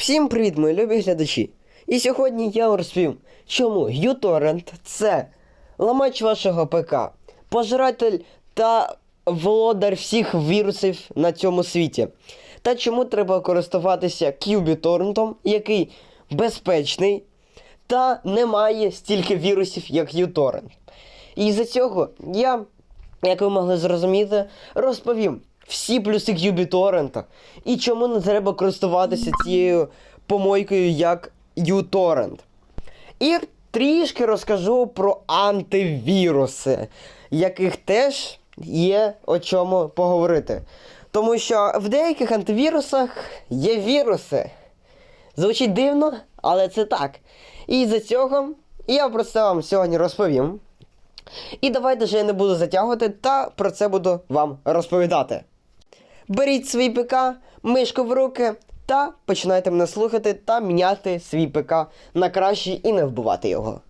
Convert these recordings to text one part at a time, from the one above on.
Всім привіт, мої любі глядачі! І сьогодні я вам розповім, чому uTorrent – це ламач вашого ПК, пожиратель та володар всіх вірусів на цьому світі. Та чому треба користуватися QBTorrent, який безпечний та не має стільки вірусів, як uTorrent. І з-за цього я, як ви могли зрозуміти, розповім всі плюси QBTorrent і чому не треба користуватися цією помойкою, як uTorrent. І трішки розкажу про антивіруси, яких теж є о чому поговорити. Тому що в деяких антивірусах є віруси. Звучить дивно, але це так. І з-за цього я про це вам сьогодні розповім. І давайте же я не буду затягувати, та про це буду вам розповідати. Беріть свій ПК, мишку в руки та починайте мене слухати та міняти свій ПК на кращий і не вбивати його.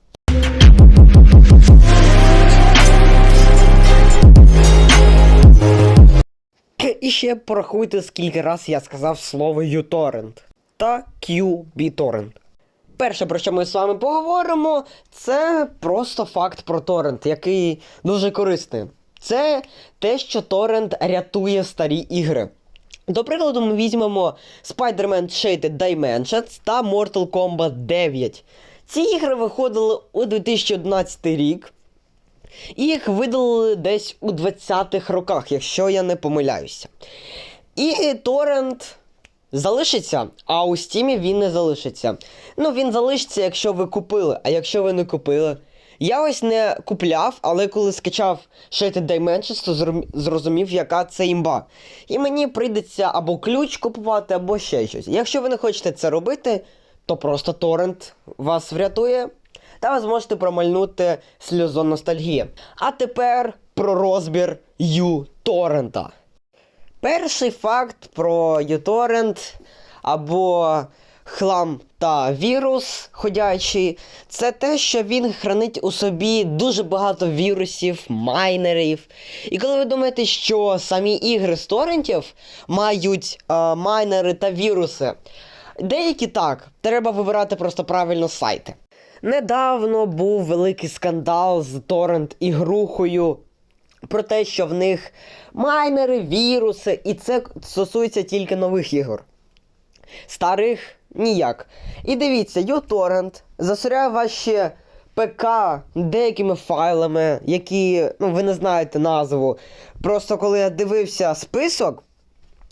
І ще порахуйте, скільки раз я сказав слово uTorrent та QBTorrent. Перше, про що ми з вами поговоримо, це просто факт про торрент, який дуже корисний. Це те, що торрент рятує старі ігри. До прикладу, ми візьмемо Spider-Man Shattered Dimensions та Mortal Kombat 9. Ці ігри виходили у 2011 рік. І їх видалили десь у 20-х роках, якщо я не помиляюся. І торрент залишиться, а у Steam він не залишиться. Ну, він залишиться, якщо ви купили, а якщо ви не купили. Я ось не купляв, але коли скачав Shattered Dimensions, то зрозумів, яка це імба. І мені прийдеться або ключ купувати, або ще щось. Якщо ви не хочете це робити, то просто торрент вас врятує, та ви зможете промальнути сльозу ностальгії. А тепер про розбір uTorrent. Перший факт про uTorrent або хлам та вірус ходячий, це те, що він хранить у собі дуже багато вірусів, майнерів. І коли ви думаєте, що самі ігри з торрентів мають майнери та віруси, деякі так, треба вибирати просто правильно сайти. Недавно був великий скандал з торрент-ігрухою про те, що в них майнери, віруси, і це стосується тільки нових ігор. Старих ніяк. І дивіться, uTorrent засоряє ваші ПК деякими файлами, які, ви не знаєте назву. Просто коли я дивився список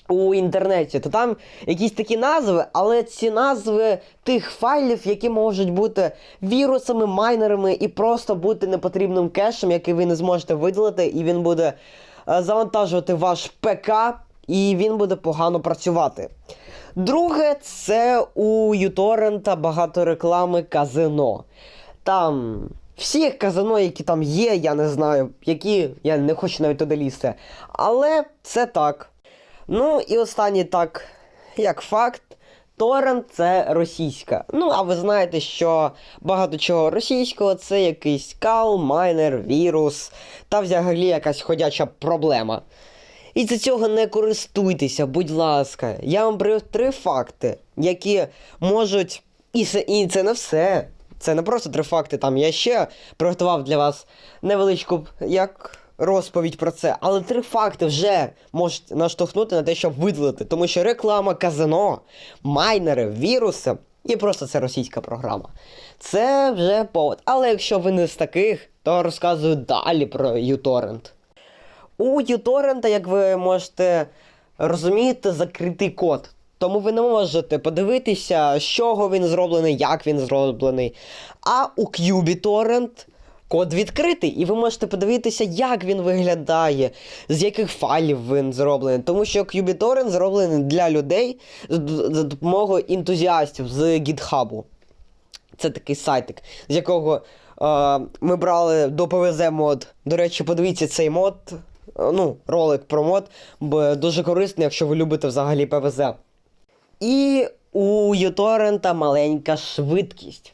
у інтернеті, то там якісь такі назви, але ці назви тих файлів, які можуть бути вірусами, майнерами і просто бути непотрібним кешем, який ви не зможете видалити, і він буде завантажувати ваш ПК, і він буде погано працювати. Друге, це у uTorrent багато реклами казино. Там всіх казино, які там є, я не знаю, які, я не хочу навіть туди лізти. Але це так. Ну і останній так, як факт, торрент це російська. Ну, а ви знаєте, що багато чого російського це якийсь кал, майнер, вірус та взагалі якась ходяча проблема. І за цього не користуйтеся, будь ласка. Я вам привів 3 факти, які можуть... І це не все. Це не просто 3 факти, там я ще приготував для вас невеличку, розповідь про це. Але 3 факти вже можуть наштовхнути на те, щоб видалити. Тому що реклама казино, майнери, віруси і просто це російська програма. Це вже повод. Але якщо ви не з таких, то розказую далі про uTorrent. У uTorrent, як ви можете розуміти, закритий код. Тому ви не можете подивитися, з чого він зроблений, як він зроблений. А у QBTorrent код відкритий, і ви можете подивитися, як він виглядає, з яких файлів він зроблений. Тому що QBTorrent зроблений для людей за допомогою ентузіастів з GitHub. Це такий сайтик, з якого ми брали до PvZ мод. До речі, подивіться цей мод, ролик про мод, бо дуже корисний, якщо ви любите взагалі PvZ. І у uTorrent маленька швидкість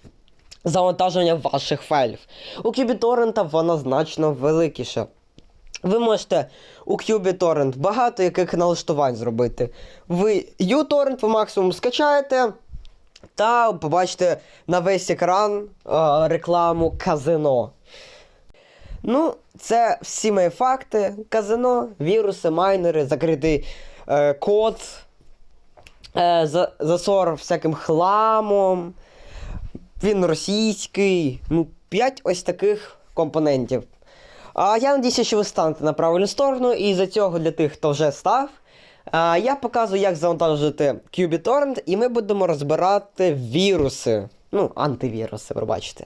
завантаження ваших файлів. У QBTorrent вона значно великіша. Ви можете у QBTorrent багато яких налаштувань зробити. Ви uTorrent ви максимум скачаєте, та побачите на весь екран рекламу казино. Ну, це всі мої факти. Казино, віруси, майнери, закритий код, засор всяким хламом, він російський. Ну, 5 ось таких компонентів. Я надіюся, що ви станете на правильну сторону, і за цього для тих, хто вже став, я показую, як завантажити qBittorrent, і ми будемо розбирати віруси. Ну, антивіруси, ви бачите.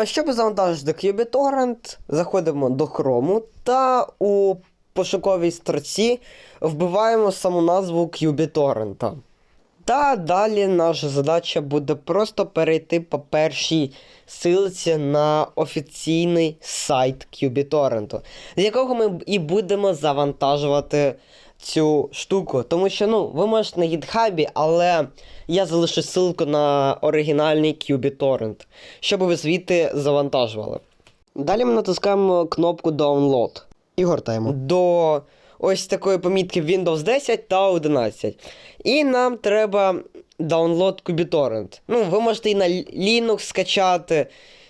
Щоб завантажити qBittorrent, заходимо до Chrome та у пошуковій строці вбиваємо саму назву qBittorrent. Та далі наша задача буде просто перейти по першій ссылці на офіційний сайт qBittorrent, з якого ми і будемо завантажувати цю штуку. Тому що, ну, ви можете на GitHub, але я залишу ссылку на оригінальний qBittorrent, щоб ви звідти завантажували. Далі ми натискаємо кнопку Download і гортаємо до ось такої помітки Windows 10 та 11. І нам треба download qBittorrent. Ну, ви можете і на Linux скачати,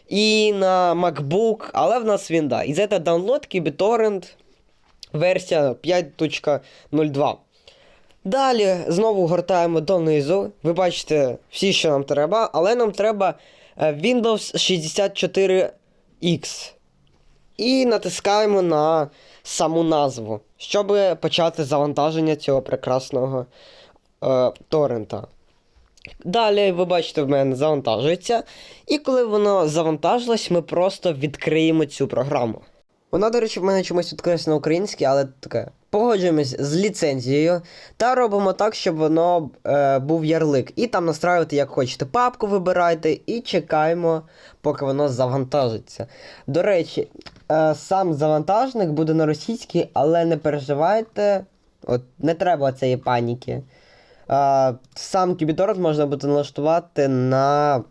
і на MacBook, але в нас він, да. І це download qBittorrent версія 5.02. Далі знову гортаємо донизу. Ви бачите всі, що нам треба, але нам треба Windows 64X. І натискаємо на саму назву, щоб почати завантаження цього прекрасного торрента. Далі, ви бачите, в мене завантажується. І коли воно завантажилось, ми просто відкриємо цю програму. Вона, до речі, в мене чомусь відкрилася на українській, але таке. Погоджуємось з ліцензією та робимо так, щоб воно був ярлик. І там настраювати, як хочете. Папку вибирайте і чекаємо, поки воно завантажиться. До речі, сам завантажник буде на російській, але не переживайте, от не треба цієї паніки. Сам qBittorrent можна буде налаштувати на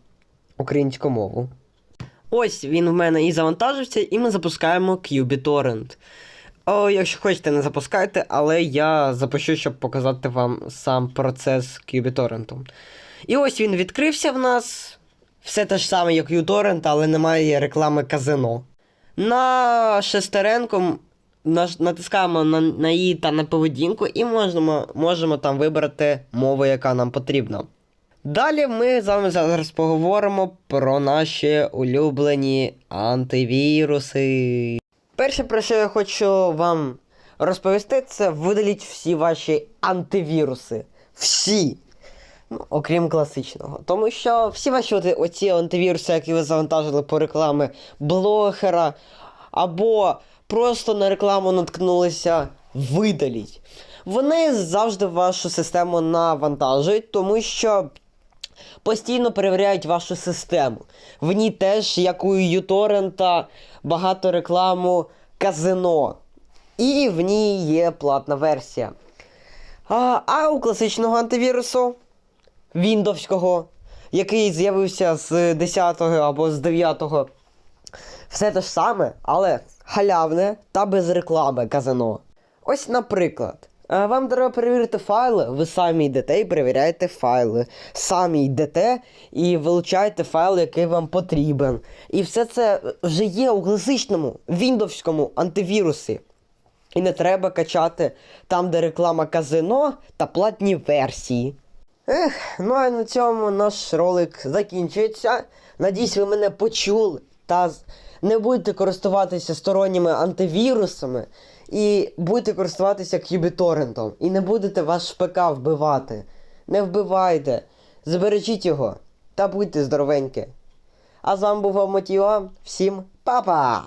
українську мову. Ось він в мене і завантажився, і ми запускаємо qBittorrent. Якщо хочете, не запускайте, але я запущу, щоб показати вам сам процес qBittorrent. І ось він відкрився в нас. Все те ж саме, як uTorrent, але немає реклами казино. На шестеренку натискаємо на її та на поведінку і можемо там вибрати мову, яка нам потрібна. Далі ми з вами зараз поговоримо про наші улюблені антивіруси. Перше, про що я хочу вам розповісти, це видаліть всі ваші антивіруси. Всі! Ну, окрім класичного. Тому що всі ваші оці антивіруси, які ви завантажили по рекламі блогера, або просто на рекламу наткнулися, видаліть. Вони завжди вашу систему навантажують, тому що постійно перевіряють вашу систему. В ній теж, як у uTorrent, багато рекламу казино. І в ній є платна версія. А у класичного антивірусу, віндовського, який з'явився з 10-го або з 9-го, все те ж саме, але халявне та без реклами казино. Ось, наприклад, вам треба перевірити файли, ви самі йдете і перевіряєте файли. Самі йдете і вилучаєте файл, який вам потрібен. І все це вже є у класичному, віндовському антивірусі. І не треба качати там, де реклама казино та платні версії. Ну а на цьому наш ролик закінчується. Надіюсь, ви мене почули та не будете користуватися сторонніми антивірусами і будете користуватися qBittorrent. І не будете ваш ПК вбивати. Не вбивайте. Збережіть його. Та будьте здоровенькі. А з вами був Амотіо. Всім па-па!